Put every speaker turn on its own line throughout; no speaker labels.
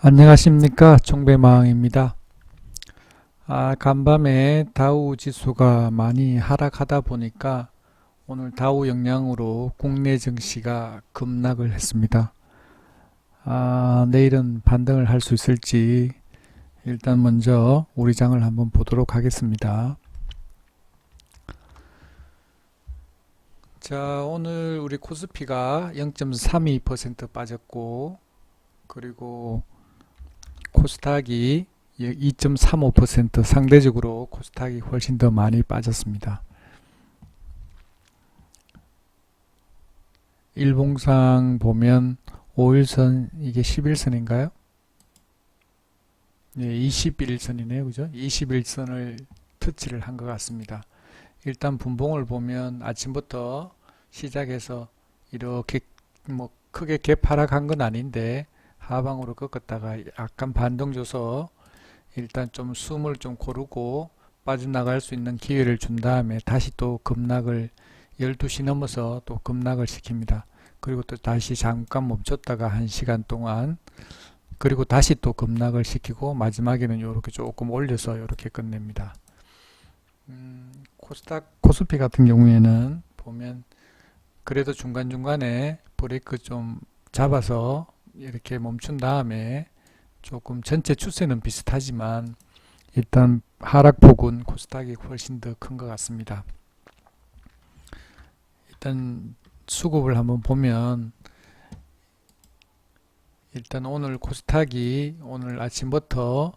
안녕하십니까, 종배마왕입니다. 간밤에 다우 지수가 많이 하락하다 보니까 오늘 다우 영향으로 국내 증시가 급락을 했습니다. 내일은 반등을 할 수 있을지 일단 먼저 우리 장을 한번 보도록 하겠습니다. 자, 오늘 우리 코스피가 0.32% 빠졌고, 그리고 코스닥이 2.35% 상대적으로 코스닥이 훨씬 더 많이 빠졌습니다. 일봉상 보면 5일선 이게 11선인가요? 네, 21선이네요. 그죠? 21선을 터치를 한 것 같습니다. 일단 분봉을 보면 아침부터 시작해서 이렇게 뭐 크게 개파락한 건 아닌데 하방으로 꺾었다가 약간 반등 줘서 일단 좀 숨을 좀 고르고 빠져나갈 수 있는 기회를 준 다음에 다시 또 급락을 12시 넘어서 또 급락을 시킵니다. 그리고 또 다시 잠깐 멈췄다가 1시간 동안 그리고 다시 또 급락을 시키고 마지막에는 이렇게 조금 올려서 이렇게 끝냅니다. 코스피 같은 경우에는 보면 그래도 중간중간에 브레이크 좀 잡아서 이렇게 멈춘 다음에 조금 전체 추세는 비슷하지만 일단 하락폭은 코스닥이 훨씬 더 큰 것 같습니다. 일단 수급을 한번 보면 일단 오늘 코스닥이 오늘 아침부터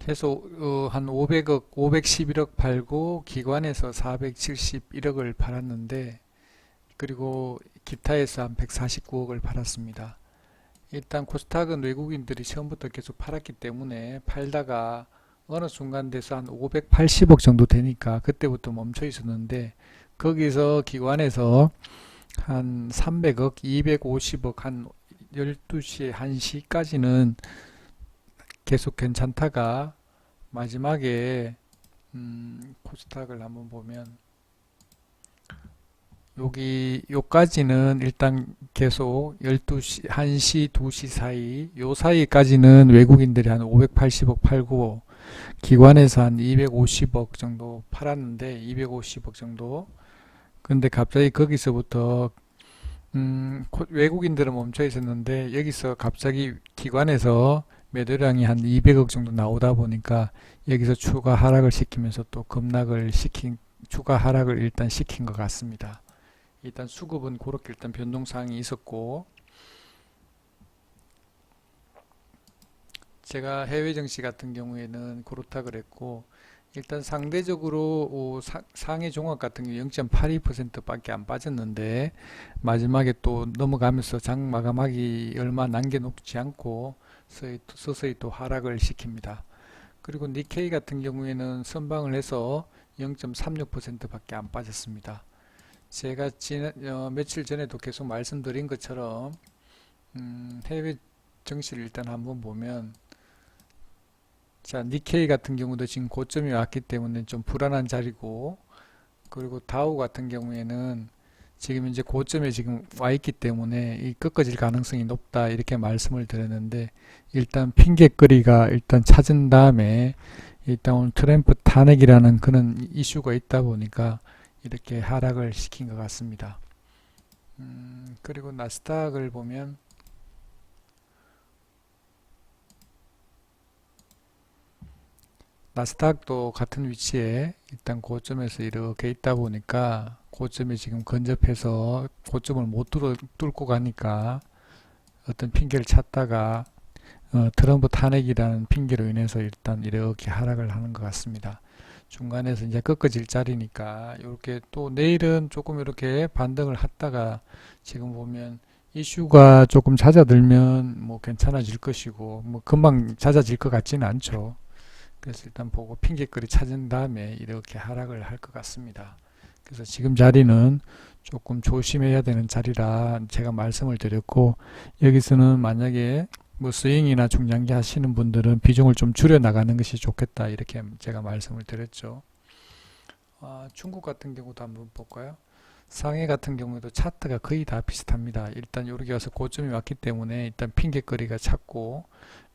해서 한 500억, 511억 팔고 기관에서 471억을 팔았는데 그리고 기타에서 한 149억을 팔았습니다. 일단 코스닥은 외국인들이 처음부터 계속 팔았기 때문에 팔다가 어느 순간 돼서 한 580억 정도 되니까 그때부터 멈춰 있었는데 거기서 기관에서 한 300억, 250억 한 12시, 1시까지는 계속 괜찮다가 마지막에 코스닥을 한번 보면 요까지는 일단 계속 12시, 1시, 2시 사이, 요 사이까지는 외국인들이 한 580억 팔고, 기관에서 한 250억 정도 팔았는데, 250억 정도. 근데 갑자기 거기서부터, 외국인들은 멈춰 있었는데, 여기서 갑자기 기관에서 매도량이 한 200억 정도 나오다 보니까, 여기서 추가 하락을 시키면서 또 추가 하락을 일단 시킨 것 같습니다. 일단 수급은 그렇게 일단 변동사항이 있었고 제가 해외 증시 같은 경우에는 그렇다 그랬고 일단 상대적으로 상해 종합 같은 경우 0.82% 밖에 안 빠졌는데 마지막에 또 넘어가면서 장 마감하기 얼마 남겨놓지 않고 서서히 또 하락을 시킵니다. 그리고 니케이 같은 경우에는 선방을 해서 0.36% 밖에 안 빠졌습니다. 제가 며칠 전에도 계속 말씀드린 것처럼 해외 증시를 일단 한번 보면 자 니케이 같은 경우도 지금 고점이 왔기 때문에 좀 불안한 자리고 그리고 다우 같은 경우에는 지금 이제 고점에 지금 와 있기 때문에 이 꺾어질 가능성이 높다 이렇게 말씀을 드렸는데 일단 핑계거리가 일단 찾은 다음에 일단 오늘 트럼프 탄핵이라는 그런 이슈가 있다 보니까 이렇게 하락을 시킨 것 같습니다. 그리고 나스닥을 보면 나스닥도 같은 위치에 일단 고점에서 이렇게 있다 보니까 고점이 지금 근접해서 고점을 못 뚫고 가니까 어떤 핑계를 찾다가 트럼프 탄핵이라는 핑계로 인해서 일단 이렇게 하락을 하는 것 같습니다. 중간에서 이제 꺾어질 자리니까 이렇게 또 내일은 조금 이렇게 반등을 했다가 지금 보면 이슈가 조금 잦아들면 뭐 괜찮아질 것이고 뭐 금방 잦아질 것 같지는 않죠. 그래서 일단 보고 핑계거리 찾은 다음에 이렇게 하락을 할 것 같습니다. 그래서 지금 자리는 조금 조심해야 되는 자리라 제가 말씀을 드렸고 여기서는 만약에 뭐 스윙이나 중장기 하시는 분들은 비중을 좀 줄여 나가는 것이 좋겠다 이렇게 제가 말씀을 드렸죠. 중국 같은 경우도 한번 볼까요? 상해 같은 경우에도 차트가 거의 다 비슷합니다. 일단 여기 와서 고점이 왔기 때문에 일단 핑계거리가 찾고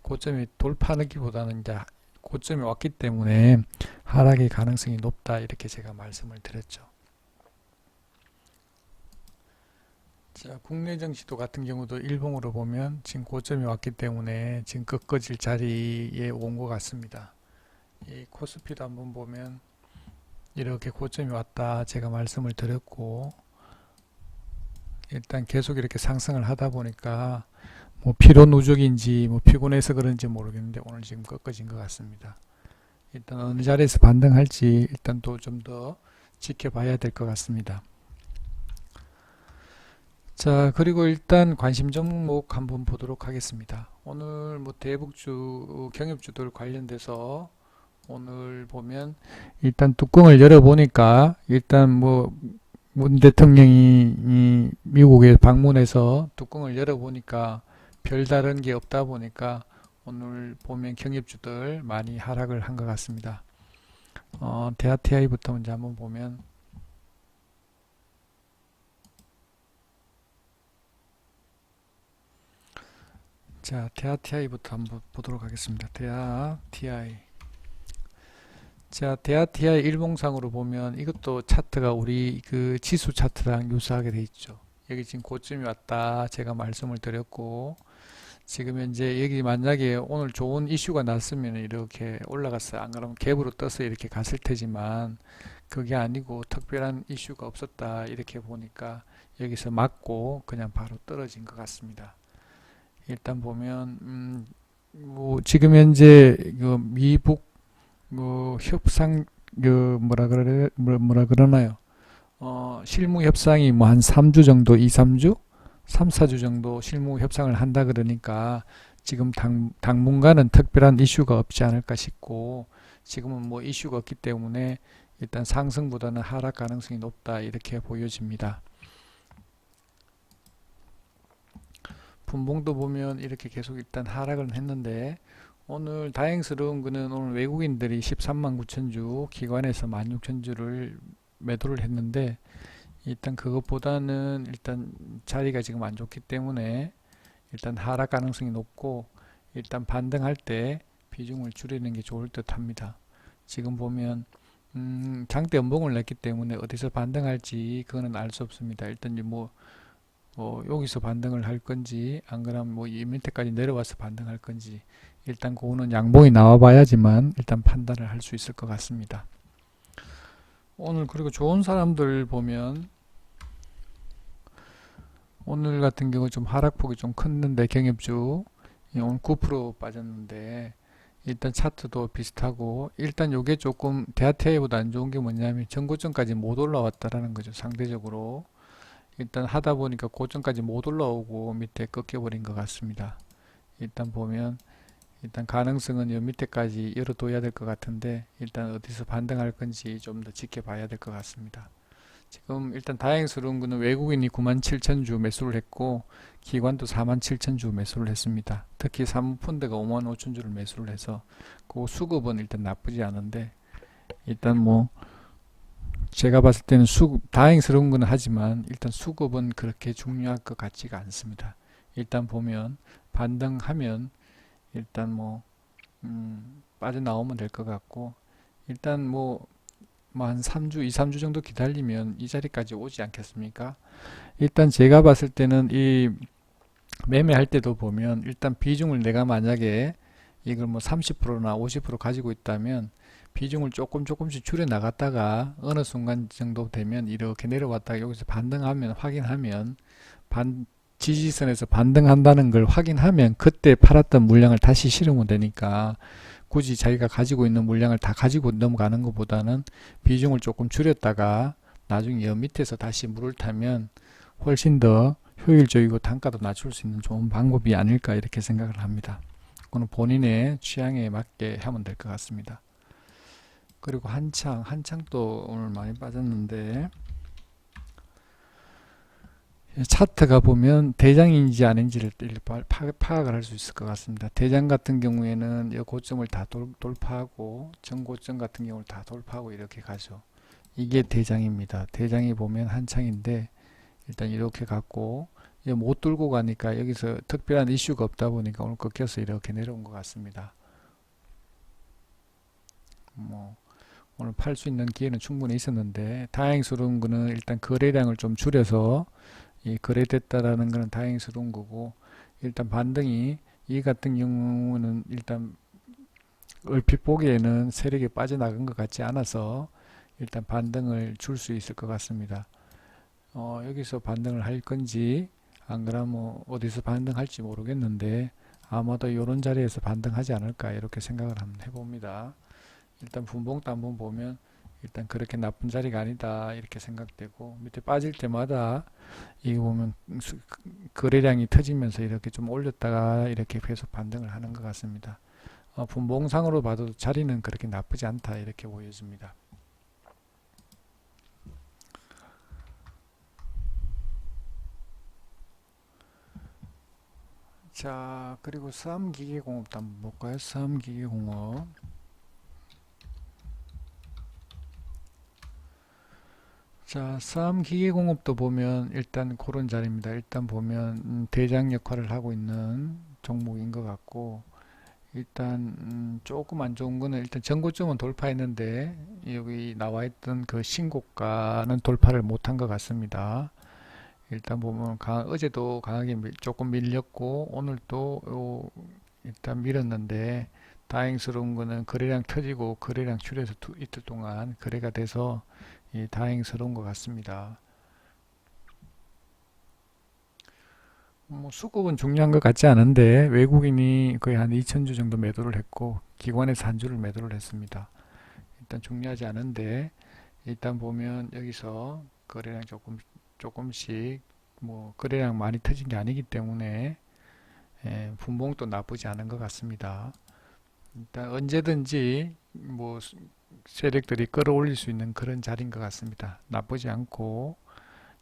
고점이 돌파하기보다는 이제 고점이 왔기 때문에 하락의 가능성이 높다 이렇게 제가 말씀을 드렸죠. 자, 국내 정시도 같은 경우도 일봉으로 보면 지금 고점이 왔기 때문에 지금 꺾어질 자리에 온 것 같습니다. 이 코스피도 한번 보면 이렇게 고점이 왔다 제가 말씀을 드렸고, 일단 계속 이렇게 상승을 하다 보니까 뭐 피로 누적인지 뭐 피곤해서 그런지 모르겠는데 오늘 지금 꺾어진 것 같습니다. 일단 어느 자리에서 반등할지 일단 또 좀 더 지켜봐야 될 것 같습니다. 자, 그리고 일단 관심 종목 한번 보도록 하겠습니다. 오늘 뭐 대북주 경협주들 관련돼서 오늘 보면 일단 뚜껑을 열어보니까 일단 뭐 문 대통령이 이 미국에 방문해서 뚜껑을 열어보니까 별다른 게 없다 보니까 오늘 보면 경협주들 많이 하락을 한 것 같습니다. 대하TI부터 먼저 한번 보면, 자, 대하TI부터 한번 보도록 하겠습니다. 대하TI. 자, 대하TI 일봉상으로 보면 이것도 차트가 우리 그 지수 차트랑 유사하게 돼 있죠. 여기 지금 고점이 왔다 제가 말씀을 드렸고, 지금 현재 여기 만약에 오늘 좋은 이슈가 났으면 이렇게 올라갔어요. 안 그러면 갭으로 떠서 이렇게 갔을 테지만 그게 아니고 특별한 이슈가 없었다 이렇게 보니까 여기서 맞고 그냥 바로 떨어진 것 같습니다. 일단 보면 뭐 지금 현재 그 미북 뭐 협상 그 뭐라 그러나요? 실무 협상이 뭐 한 3주 정도, 2, 3주, 3, 4주 정도 실무 협상을 한다 그러니까 지금 당분간은 특별한 이슈가 없지 않을까 싶고, 지금은 뭐 이슈가 없기 때문에 일단 상승보다는 하락 가능성이 높다 이렇게 보여집니다. 분봉도 보면 이렇게 계속 일단 하락을 했는데, 오늘 다행스러운 거는 오늘 외국인들이 13만 9천 주, 기관에서 16,000주를 매도를 했는데, 일단 그것보다는 일단 자리가 지금 안 좋기 때문에 일단 하락 가능성이 높고, 일단 반등할 때 비중을 줄이는 게 좋을 듯 합니다. 지금 보면 장대 연봉을 냈기 때문에 어디서 반등할지 그거는 알 수 없습니다. 일단 뭐 여기서 반등을 할 건지 안 그러면 뭐 이 밑에까지 내려와서 반등할 건지 일단 그거는 양봉이 나와 봐야지만 일단 판단을 할 수 있을 것 같습니다. 오늘 그리고 좋은 사람들 보면 오늘 같은 경우 좀 하락폭이 좀 컸는데 경협주 오늘 9% 빠졌는데 일단 차트도 비슷하고, 일단 요게 조금 대하TI보다 안 좋은 게 뭐냐면 전고점까지 못 올라왔다라는 거죠. 상대적으로 일단 하다 보니까 고점까지 못 올라오고 밑에 꺾여버린 것 같습니다. 일단 보면 일단 가능성은 요 밑에까지 열어둬야 될 것 같은데 일단 어디서 반등할 건지 좀 더 지켜봐야 될 것 같습니다. 지금 일단 다행스러운 거는 외국인이 97,000주 매수를 했고 기관도 47,000주 매수를 했습니다. 특히 사모펀드가 55,000주를 매수를 해서 그 수급은 일단 나쁘지 않은데, 일단 뭐 제가 봤을 때는 다행스러운 건 하지만 일단 수급은 그렇게 중요할 것 같지가 않습니다. 일단 보면 반등하면 일단 뭐 빠져나오면 될 것 같고, 일단 뭐 한 3주, 2, 3주 정도 기다리면 이 자리까지 오지 않겠습니까? 일단 제가 봤을 때는 이 매매할 때도 보면 일단 비중을 내가 만약에 이걸 뭐 30%나 50% 가지고 있다면 비중을 조금씩 줄여 나갔다가 어느 순간 정도 되면 이렇게 내려왔다가 여기서 반등하면 확인하면 지지선에서 반등한다는 걸 확인하면 그때 팔았던 물량을 다시 실으면 되니까 굳이 자기가 가지고 있는 물량을 다 가지고 넘어가는 것보다는 비중을 조금 줄였다가 나중에 여 밑에서 다시 물을 타면 훨씬 더 효율적이고 단가도 낮출 수 있는 좋은 방법이 아닐까 이렇게 생각을 합니다. 그건 본인의 취향에 맞게 하면 될 것 같습니다. 그리고 한창도 오늘 많이 빠졌는데, 차트가 보면 대장인지 아닌지를 파악을 할 수 있을 것 같습니다. 대장 같은 경우에는 이 고점을 다 돌파하고 전고점 같은 경우를 다 돌파하고 이렇게 가죠. 이게 대장입니다. 대장이 보면 한 창인데 일단 이렇게 갖고 못 들고 가니까 여기서 특별한 이슈가 없다 보니까 오늘 꺾여서 이렇게 내려온 것 같습니다. 뭐 오늘 팔 수 있는 기회는 충분히 있었는데 다행스러운 거는 일단 거래량을 좀 줄여서 이 거래됐다라는 거는 다행스러운 거고, 일단 반등이 이 같은 경우는 일단 얼핏 보기에는 세력이 빠져나간 것 같지 않아서 일단 반등을 줄 수 있을 것 같습니다. 여기서 반등을 할 건지 안 그러면 어디서 반등할지 모르겠는데 아마도 이런 자리에서 반등하지 않을까 이렇게 생각을 한번 해봅니다. 일단 분봉도 한번 보면 일단 그렇게 나쁜 자리가 아니다 이렇게 생각되고, 밑에 빠질 때마다 이거 보면 거래량이 터지면서 이렇게 좀 올렸다가 이렇게 계속 반등을 하는 것 같습니다. 분봉상으로 봐도 자리는 그렇게 나쁘지 않다 이렇게 보여집니다. 자, 그리고 싸움기계공업도 한번 볼까요? 싸움기계공업. 자, 싸움기계공업도 보면 일단 그런 자리입니다. 일단 보면 대장 역할을 하고 있는 종목인 것 같고, 일단 조금 안 좋은 거는 일단 전고점은 돌파했는데 여기 나와 있던 그 신고가는 돌파를 못한 것 같습니다. 일단 보면 어제도 강하게 조금 밀렸고 오늘도 일단 밀었는데, 다행스러운 거는 거래량 터지고 거래량 줄여서 이틀 동안 거래가 돼서 다행스러운 것 같습니다. 뭐 수급은 중요한 것 같지 않은데 외국인이 거의 한 2천주 정도 매도를 했고 기관에서 한 주를 매도를 했습니다. 일단 중요하지 않은데, 일단 보면 여기서 거래량 조금씩 뭐 거래량 많이 터진 게 아니기 때문에 분봉도 나쁘지 않은 것 같습니다. 일단 언제든지 뭐 세력들이 끌어올릴 수 있는 그런 자리인 것 같습니다. 나쁘지 않고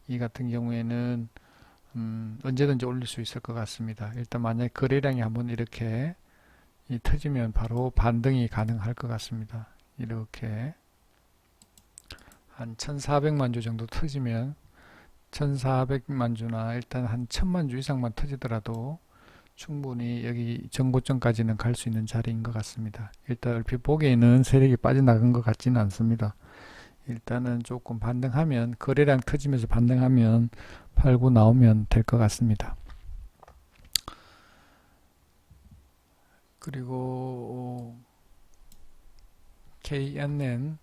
이 같은 경우에는 언제든지 올릴 수 있을 것 같습니다. 일단 만약에 거래량이 한번 이렇게 터지면 바로 반등이 가능할 것 같습니다. 이렇게 한 1400만 주 정도 터지면 1400만 주나 일단 한 1000만 주 이상만 터지더라도 충분히 여기 전고점까지는 갈 수 있는 자리인 것 같습니다. 일단 얼핏 보기에는 세력이 빠져나간 것 같지는 않습니다. 일단은 조금 반등하면, 거래량 터지면서 반등하면 팔고 나오면 될 것 같습니다. 그리고 KNN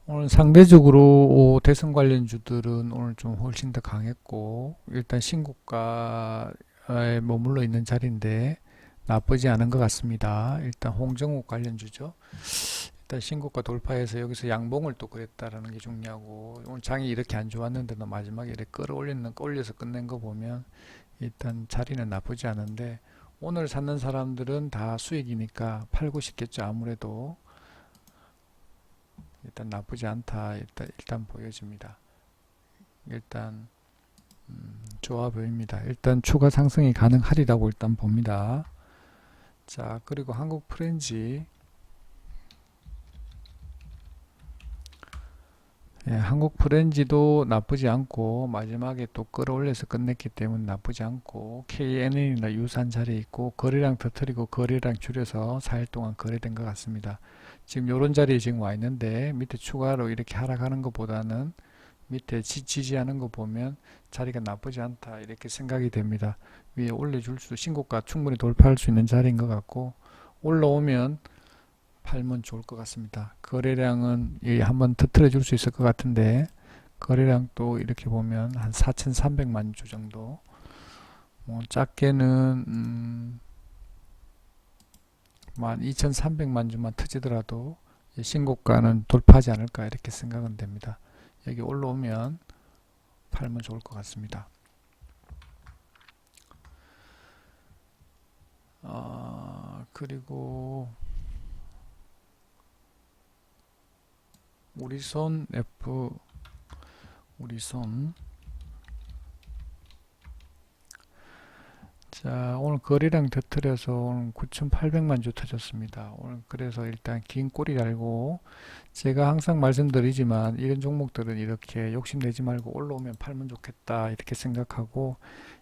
오늘 상대적으로 대선 관련주들은 오늘 좀 훨씬 더 강했고, 일단 신고가에 머물러 있는 자리인데 나쁘지 않은 것 같습니다. 일단 홍정욱 관련주죠. 일단 신고가 돌파해서 여기서 양봉을 또 그랬다라는 게 중요하고, 오늘 장이 이렇게 안 좋았는데도 마지막에 이렇게 끌어올려서 끝낸 거 보면 일단 자리는 나쁘지 않은데, 오늘 샀는 사람들은 다 수익이니까 팔고 싶겠죠. 아무래도 일단 나쁘지 않다 일단 보여집니다. 일단 좋아 보입니다. 일단 추가 상승이 가능하리라고 일단 봅니다. 자, 그리고 한국 프렌지. 한국 프렌지도 나쁘지 않고 마지막에 또 끌어올려서 끝냈기 때문에 나쁘지 않고, KNN이나 유사한 자리에 있고 거래량 터뜨리고 거래량 줄여서 4일 동안 거래된 것 같습니다. 지금 요런 자리에 지금 와 있는데 밑에 추가로 이렇게 하락하는 것보다는 밑에 지지하는 거 보면 자리가 나쁘지 않다 이렇게 생각이 됩니다. 위에 올려줄 수, 신고가 충분히 돌파할 수 있는 자리인 것 같고, 올라오면 팔면 좋을 것 같습니다. 거래량은 한번 터트려 줄 수 있을 것 같은데, 거래량도 이렇게 보면 한 4,300만 주 정도, 뭐 작게는 12,300만 주만 터지더라도 신고가는 돌파하지 않을까 이렇게 생각은 됩니다. 여기 올라오면 팔면 좋을 것 같습니다. 그리고 우리손 우리손. 자, 자, 오늘 거래량 터트려서 오늘 9,800만 주 터졌습니다. 오늘 그래서 일단 긴 꼬리 달고, 제가 항상 말씀드리지만 이런 종목들은 이렇게 욕심내지 말고 올라오면 팔면 좋겠다 이렇게 생각하고,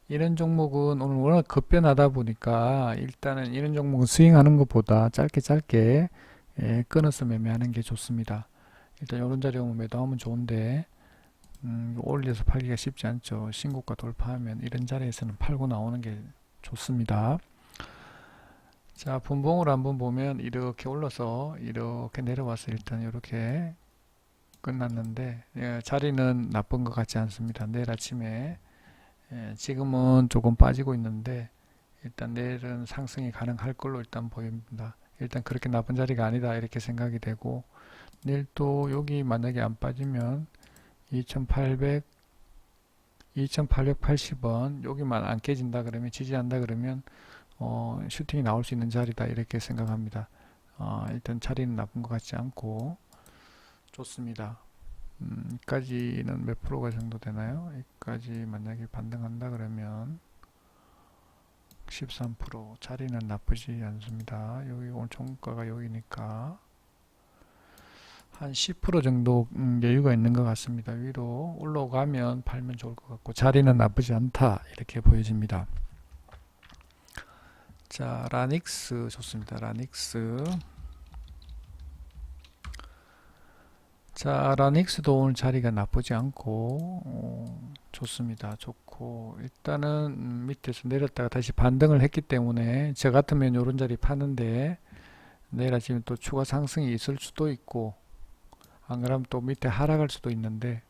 이런 종목은 오늘 워낙 급변하다 보니까 일단은 이런 종목은 스윙하는 것보다 짧게 짧게 끊어서 매매하는 게 좋습니다. 일단 이런 자리 오면 매도하면 좋은데, 올려서 팔기가 쉽지 않죠. 신고가 돌파하면 이런 자리에서는 팔고 나오는 게 좋습니다. 자, 분봉으로 한번 보면 이렇게 올라서 이렇게 내려와서 일단 이렇게 끝났는데, 자리는 나쁜 것 같지 않습니다. 내일 아침에 지금은 조금 빠지고 있는데 일단 내일은 상승이 가능할 걸로 일단 보입니다. 일단 그렇게 나쁜 자리가 아니다 이렇게 생각이 되고, 내일 또 여기 만약에 안 빠지면 2880원 여기만 안 깨진다 그러면, 지지한다 그러면 슈팅이 나올 수 있는 자리다 이렇게 생각합니다. 일단 자리는 나쁜 것 같지 않고 좋습니다. 여기까지는 몇 프로가 정도 되나요? 여기까지 만약에 반등한다 그러면 13%, 자리는 나쁘지 않습니다. 여기 오늘 종가가 여기니까 한 10% 정도 여유가 있는 것 같습니다. 위로 올라가면 팔면 좋을 것 같고, 자리는 나쁘지 않다 이렇게 보여집니다. 자, 라닉스 좋습니다. 라닉스. 자, 라닉스도 오늘 자리가 나쁘지 않고 좋습니다. 좋고, 일단은 밑에서 내렸다가 다시 반등을 했기 때문에 저 같으면 요런 자리 파는데, 내일 아침에 또 추가 상승이 있을 수도 있고, 안 그러면 또 밑에 하락할 수도 있는데,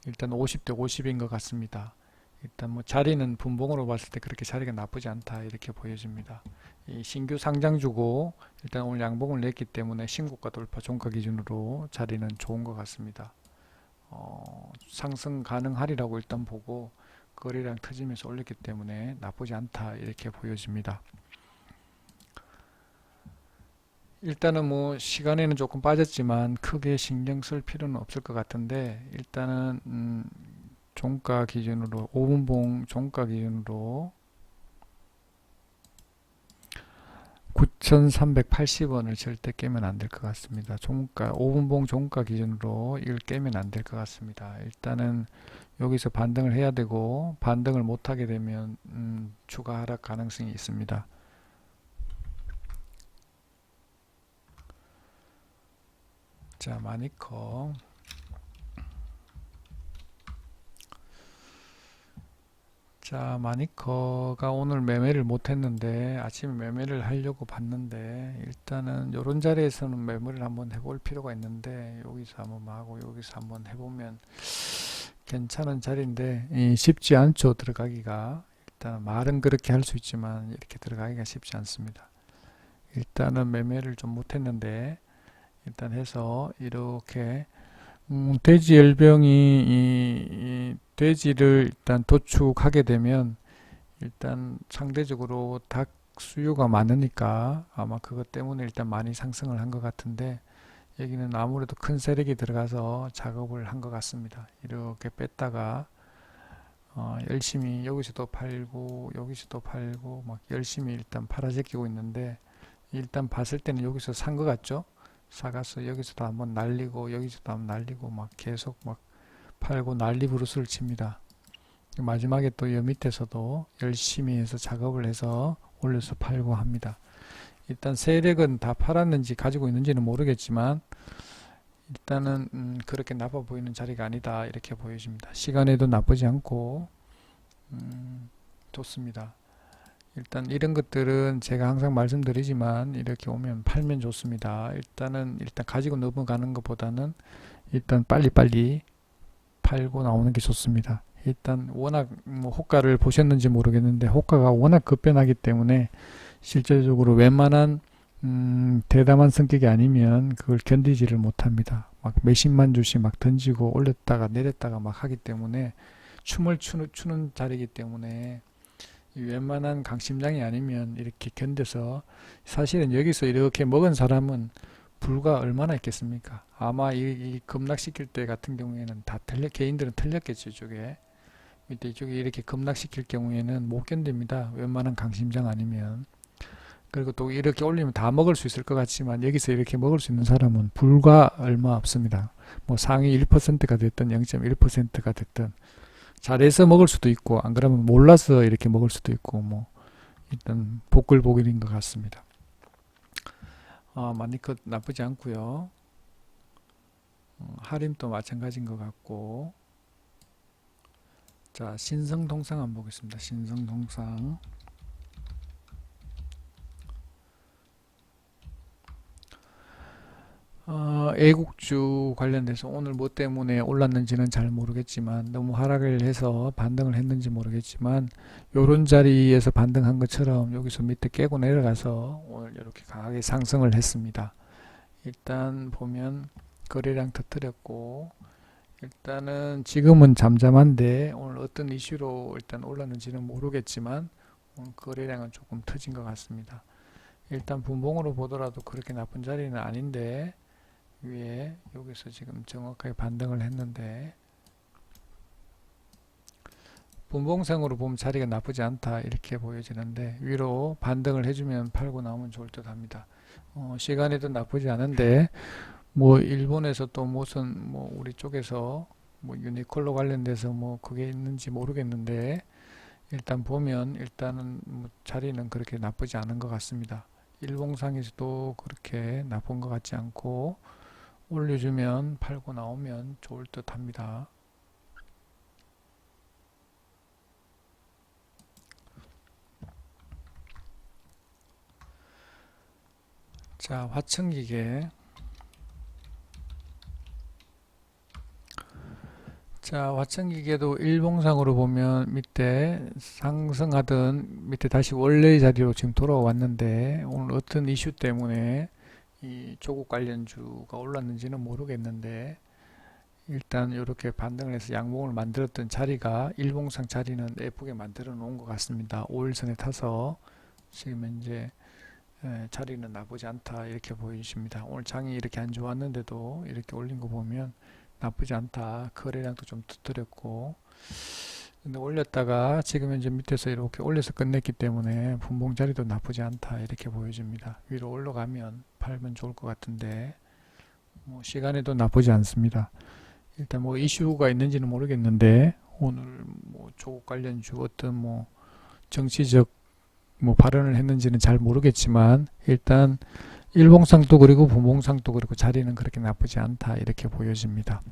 일단 50대 50인 것 같습니다. 일단 뭐 자리는 분봉으로 봤을 때 그렇게 자리가 나쁘지 않다 이렇게 보여집니다. 이 신규 상장주고 일단 오늘 양봉을 냈기 때문에 신고가 돌파 종가 기준으로 자리는 좋은 것 같습니다. 상승 가능하리라고 일단 보고 거래량 터지면서 올렸기 때문에 나쁘지 않다 이렇게 보여집니다. 일단은 뭐 시간에는 조금 빠졌지만 크게 신경 쓸 필요는 없을 것 같은데, 일단은 종가 기준으로 5분봉 종가 기준으로 9,380원을 절대 깨면 안 될 것 같습니다. 종가 5분봉 종가 기준으로 이걸 깨면 안 될 것 같습니다. 일단은 여기서 반등을 해야 되고, 반등을 못하게 되면 추가 하락 가능성이 있습니다. 자, 마니커. 자, 마니커가 오늘 매매를 못했는데 아침에 매매를 하려고 봤는데, 일단은 요런 자리에서는 매매를 한번 해볼 필요가 있는데, 여기서 한번 하고 여기서 한번 해보면 괜찮은 자리인데 쉽지 않죠, 들어가기가. 일단 말은 그렇게 할 수 있지만 이렇게 들어가기가 쉽지 않습니다. 일단은 매매를 좀 못했는데 일단 해서 이렇게 돼지 열병이 이 돼지를 일단 도축하게 되면 일단 상대적으로 닭 수요가 많으니까 아마 그것 때문에 일단 많이 상승을 한 것 같은데, 여기는 아무래도 큰 세력이 들어가서 작업을 한 것 같습니다. 이렇게 뺐다가 열심히 여기서도 팔고 여기서도 팔고 막 열심히 일단 팔아제끼고 있는데, 일단 봤을 때는 여기서 산 것 같죠? 사가서 여기서도 한번 날리고 여기서도 한번 날리고 막 계속 막 팔고 난리 부르스를 칩니다. 마지막에 또 여 밑에서도 열심히 해서 작업을 해서 올려서 팔고 합니다. 일단 세력은 다 팔았는지 가지고 있는지는 모르겠지만 일단은 그렇게 나빠 보이는 자리가 아니다 이렇게 보여집니다. 시간에도 나쁘지 않고 좋습니다. 일단 이런 것들은 제가 항상 말씀드리지만 이렇게 오면 팔면 좋습니다. 일단 가지고 넘어가는 것보다는 일단 빨리빨리 팔고 나오는 게 좋습니다. 일단 워낙 뭐 호가를 보셨는지 모르겠는데 호가가 워낙 급변하기 때문에 실질적으로 웬만한 대담한 성격이 아니면 그걸 견디지를 못합니다. 막 몇십만 주씩 막 던지고 올렸다가 내렸다가 막 하기 때문에 춤을 추는 자리이기 때문에 웬만한 강심장이 아니면 이렇게 견뎌서, 사실은 여기서 이렇게 먹은 사람은 불과 얼마나 있겠습니까? 아마 이 급락시킬 때 같은 경우에는 다 개인들은 틀렸겠죠, 저게. 밑에 이쪽에 이렇게 급락시킬 경우에는 못 견딥니다. 웬만한 강심장 아니면. 그리고 또 이렇게 올리면 다 먹을 수 있을 것 같지만 여기서 이렇게 먹을 수 있는 사람은 불과 얼마 없습니다. 뭐 상위 1%가 됐든 0.1%가 됐든 잘해서 먹을 수도 있고 안 그러면 몰라서 이렇게 먹을 수도 있고 뭐 일단 복글복글인 것 같습니다. 마니컷 나쁘지 않고요. 하림도 마찬가지인 것 같고. 자, 신성동상 한번 보겠습니다. 신성동상. 애국주 관련돼서 오늘 뭐 때문에 올랐는지는 잘 모르겠지만 너무 하락을 해서 반등을 했는지 모르겠지만 요런 자리에서 반등한 것처럼 여기서 밑에 깨고 내려가서 오늘 이렇게 강하게 상승을 했습니다. 일단 보면 거래량 터뜨렸고 일단은 지금은 잠잠한데 오늘 어떤 이슈로 일단 올랐는지는 모르겠지만 오늘 거래량은 조금 터진 것 같습니다. 일단 분봉으로 보더라도 그렇게 나쁜 자리는 아닌데 위에 여기서 지금 정확하게 반등을 했는데 분봉상으로 보면 자리가 나쁘지 않다 이렇게 보여지는데 위로 반등을 해주면 팔고 나오면 좋을 듯 합니다. 시간에도 나쁘지 않은데 뭐 일본에서 또 무슨 뭐 우리 쪽에서 뭐 유니클로 관련돼서 뭐 그게 있는지 모르겠는데 일단 보면 일단은 뭐 자리는 그렇게 나쁘지 않은 것 같습니다. 일봉상에서도 그렇게 나쁜 것 같지 않고 올려주면 팔고 나오면 좋을 듯 합니다. 자, 화천기계. 자, 화천기계도 일봉상으로 보면 밑에 상승하던 밑에 다시 원래의 자리로 지금 돌아왔는데 오늘 어떤 이슈 때문에 이 조국 관련주가 올랐는지는 모르겠는데 일단 이렇게 반등을 해서 양봉을 만들었던 자리가 일봉상 자리는 예쁘게 만들어 놓은 것 같습니다. 5일선에 타서 지금 현재 자리는 나쁘지 않다 이렇게 보이십니다. 오늘 장이 이렇게 안 좋았는데도 이렇게 올린 거 보면 나쁘지 않다. 거래량도 좀 터뜨렸고 근데 올렸다가 지금 현재 밑에서 이렇게 올려서 끝냈기 때문에 분봉 자리도 나쁘지 않다 이렇게 보여집니다. 위로 올라가면 팔면 좋을 것 같은데 뭐 시간에도 나쁘지 않습니다. 일단 뭐 이슈가 있는지는 모르겠는데 오늘 뭐 조국 관련주 어떤 뭐 정치적 뭐 발언을 했는지는 잘 모르겠지만 일단 일봉상도 그리고 분봉상도 그리고 자리는 그렇게 나쁘지 않다 이렇게 보여집니다.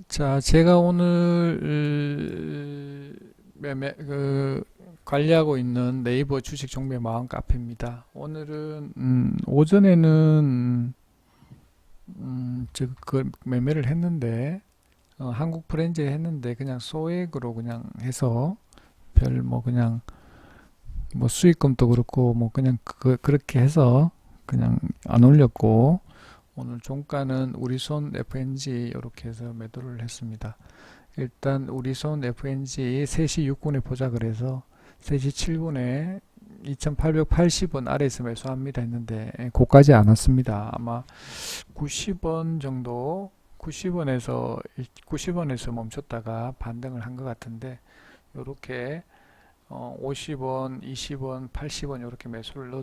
자, 제가 오늘 관리하고 있는 네이버 주식 종목 마음 카페입니다. 오늘은 오전에는 그 매매를 했는데 한국 프랜차이즈 했는데 그냥 소액으로 그냥 해서 별 뭐 그냥 뭐 수익금도 그렇고 뭐 그냥 그렇게 해서 그냥 안 올렸고 오늘 종가는 우리손 FNG 이렇게 해서 매도를 했습니다. 일단 우리손 FNG 3시 6분에 보자 그래서 3시 7분에 2880원 아래에서 매수합니다 했는데 고까지 안 왔습니다. 아마 90원 정도 90원에서 멈췄다가 반등을 한 것 같은데 요렇게 50원, 20원, 80원 이렇게 매수를 넣어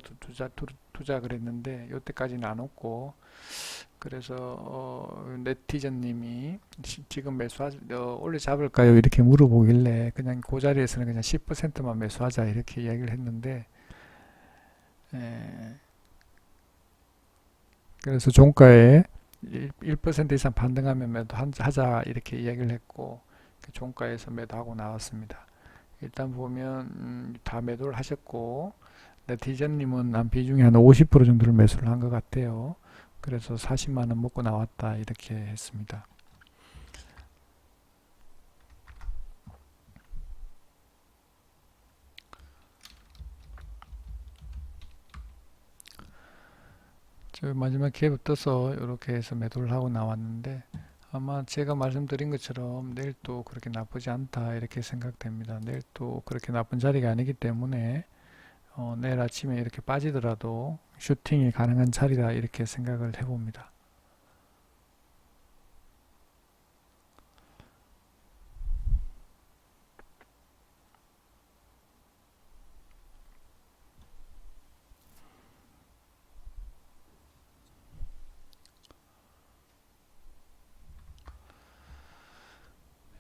두자 그랬는데 요때까지는 안 왔고 그래서 네티즌님이 지금 올려 잡을까요? 이렇게 물어보길래 그냥 그 자리에서는 그냥 10%만 매수하자 이렇게 이야기를 했는데 그래서 종가에 1% 이상 반등하면 매도하자 이렇게 이야기를 했고 그 종가에서 매도하고 나왔습니다. 일단 보면 다 매도를 하셨고 네티즌님은 난 비중이 한 50% 정도를 매수를 한 것 같아요. 그래서 40만원 먹고 나왔다 이렇게 했습니다. 저 마지막 갭 떠서 이렇게 해서 매도를 하고 나왔는데 아마 제가 말씀드린 것처럼 내일 또 그렇게 나쁘지 않다 이렇게 생각됩니다. 내일 또 그렇게 나쁜 자리가 아니기 때문에 내일 아침에 이렇게 빠지더라도 슈팅이 가능한 자리다 이렇게 생각을 해봅니다.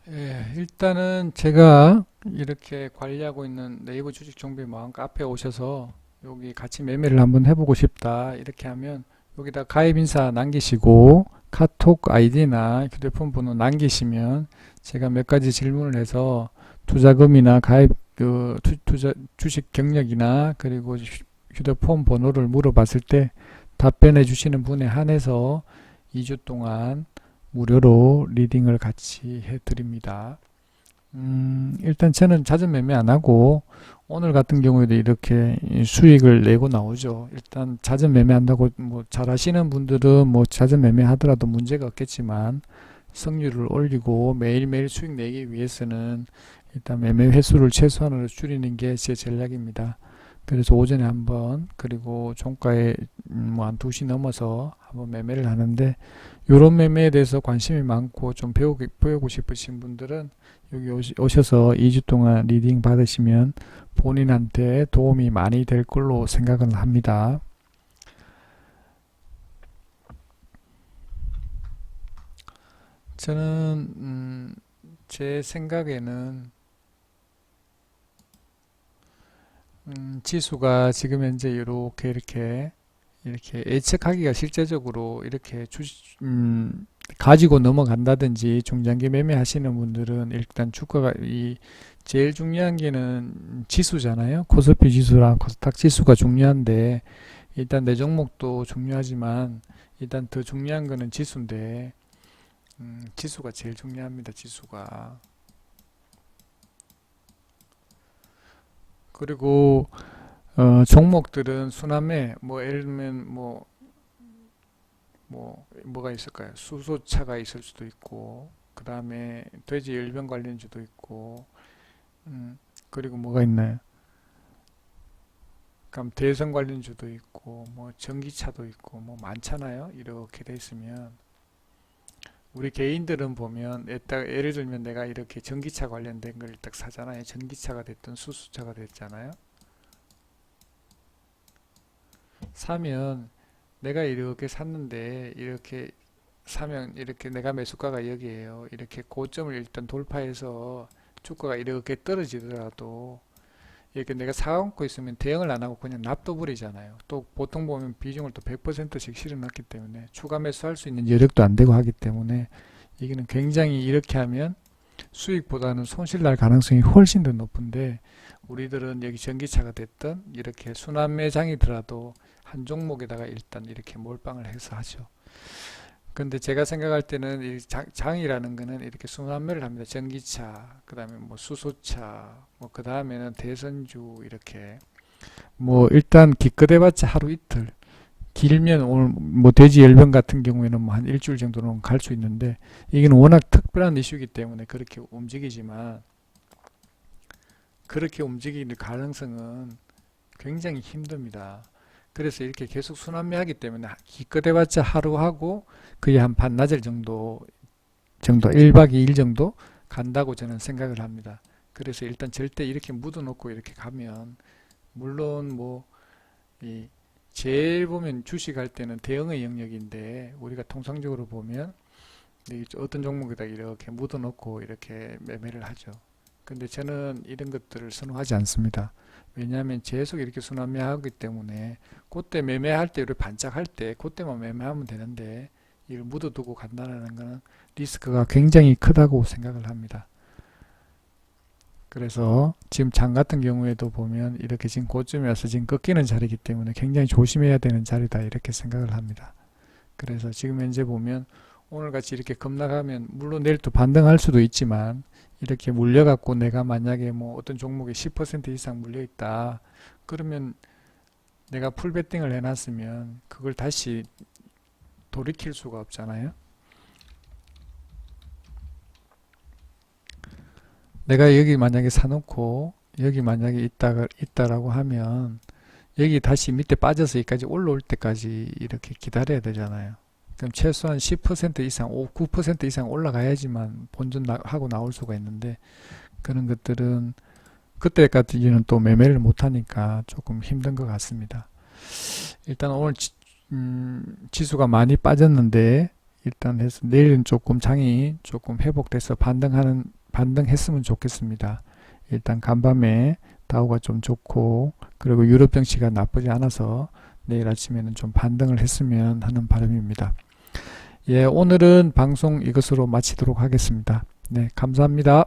예, 일단은 제가 이렇게 관리하고 있는 네이버 주식 정보의 마음 카페에 오셔서 여기 같이 매매를 한번 해보고 싶다 이렇게 하면 여기다 가입 인사 남기시고 카톡 아이디나 휴대폰 번호 남기시면 제가 몇 가지 질문을 해서 투자금이나 가입 투자 주식 경력이나 그리고 휴대폰 번호를 물어봤을 때 답변해 주시는 분에 한해서 2주 동안 무료로 리딩을 같이 해드립니다. 일단 저는 자주 매매 안 하고 오늘 같은 경우에도 이렇게 수익을 내고 나오죠. 일단 자주 매매한다고 뭐 잘하시는 분들은 뭐 자주 매매하더라도 문제가 없겠지만 성률을 올리고 매일매일 수익 내기 위해서는 일단 매매 횟수를 최소한으로 줄이는 게 제 전략입니다. 그래서 오전에 한번 그리고 종가에 뭐 한 2시 넘어서 한번 매매를 하는데 요런 매매에 대해서 관심이 많고 좀 배우고 싶으신 분들은 여기 오셔서 2주 동안 리딩 받으시면 본인한테 도움이 많이 될 걸로 생각을 합니다. 저는 제 생각에는 지수가 지금 현재 이렇게 예측하기가 실제적으로 이렇게 가지고 넘어간다든지 중장기 매매하시는 분들은 일단 주가가 제일 중요한 게는 지수잖아요. 코스피 지수랑 코스닥 지수가 중요한데 일단 내 종목도 중요하지만 일단 더 중요한 거는 지수인데 지수가 제일 중요합니다. 지수가. 그리고 종목들은 순환매 뭐 예를 들면 뭐가 있을까요? 수소차가 있을 수도 있고 그 다음에 돼지 열병 관련주도 있고 그리고 뭐가 있나요? 그럼 대선 관련주도 있고 뭐 전기차도 있고 뭐 많잖아요. 이렇게 돼 있으면 우리 개인들은 보면 예를 들면 내가 이렇게 전기차 관련된 걸 딱 사잖아요. 전기차가 됐든 수소차가 됐잖아요. 사면 내가 이렇게 샀는데 이렇게 사면 이렇게 내가 매수가가 여기에요. 이렇게 고점을 일단 돌파해서 주가가 이렇게 떨어지더라도 이렇게 내가 사갖고 있으면 대응을 안 하고 그냥 놔둬버리잖아요. 또 보통 보면 비중을 또 100%씩 실어놨기 때문에 추가 매수할 수 있는 여력도 안 되고 하기 때문에 이거는 굉장히 이렇게 하면 수익보다는 손실 날 가능성이 훨씬 더 높은데 우리들은 여기 전기차가 됐든 이렇게 순환 매장이더라도 한 종목에다가 일단 이렇게 몰빵을 해서 하죠. 근데 제가 생각할 때는 이 장이라는 거는 이렇게 순환매를 합니다. 전기차, 그 다음에 뭐 수소차, 뭐 그 다음에는 대선주 이렇게 뭐 일단 기껏해봤자 하루 이틀 길면 오늘 뭐 돼지 열병 같은 경우에는 뭐 한 일주일 정도는 갈 수 있는데 이게는 워낙 특별한 이슈이기 때문에 그렇게 움직이지만 그렇게 움직이는 가능성은 굉장히 힘듭니다. 그래서 이렇게 계속 순환매하기 때문에 기껏 해봤자 하루 하고 그게 한 반나절 정도 1박 2일 정도 간다고 저는 생각을 합니다. 그래서 일단 절대 이렇게 묻어놓고 이렇게 가면 물론 이 제일 보면 주식할 때는 대응의 영역인데 우리가 통상적으로 보면 어떤 종목에다 이렇게 묻어놓고 이렇게 매매를 하죠. 근데 저는 이런 것들을 선호하지 않습니다. 왜냐하면 계속 이렇게 순환매하기 때문에 그때 매매할 때 이렇게 반짝할 때 그때만 매매하면 되는데 이걸 묻어두고 간다는 것은 리스크가 굉장히 크다고 생각을 합니다. 그래서 지금 장 같은 경우에도 보면 이렇게 지금 고점에 와서 지금 꺾이는 자리이기 때문에 굉장히 조심해야 되는 자리다 이렇게 생각을 합니다. 그래서 지금 현재 보면 오늘같이 이렇게 급락하면 물론 내일 또 반등할 수도 있지만 이렇게 물려갖고 내가 만약에 뭐 어떤 종목에 10% 이상 물려있다 그러면 내가 풀베팅을 해놨으면 그걸 다시 돌이킬 수가 없잖아요. 내가 여기 만약에 사놓고 여기 만약에 있다라고 하면 여기 다시 밑에 빠져서 여기까지 올라올 때까지 이렇게 기다려야 되잖아요. 그럼 최소한 10% 이상, 9% 이상 올라가야지만 본전하고 나올 수가 있는데 그런 것들은 그때까지는 또 매매를 못하니까 조금 힘든 것 같습니다. 일단 오늘 지수가 많이 빠졌는데 일단 해서 내일은 조금 장이 조금 회복돼서 반등했으면 좋겠습니다. 일단 간밤에 다우가 좀 좋고 그리고 유럽 증시가 나쁘지 않아서 내일 아침에는 좀 반등을 했으면 하는 바람입니다. 예, 오늘은 방송 이것으로 마치도록 하겠습니다. 네, 감사합니다.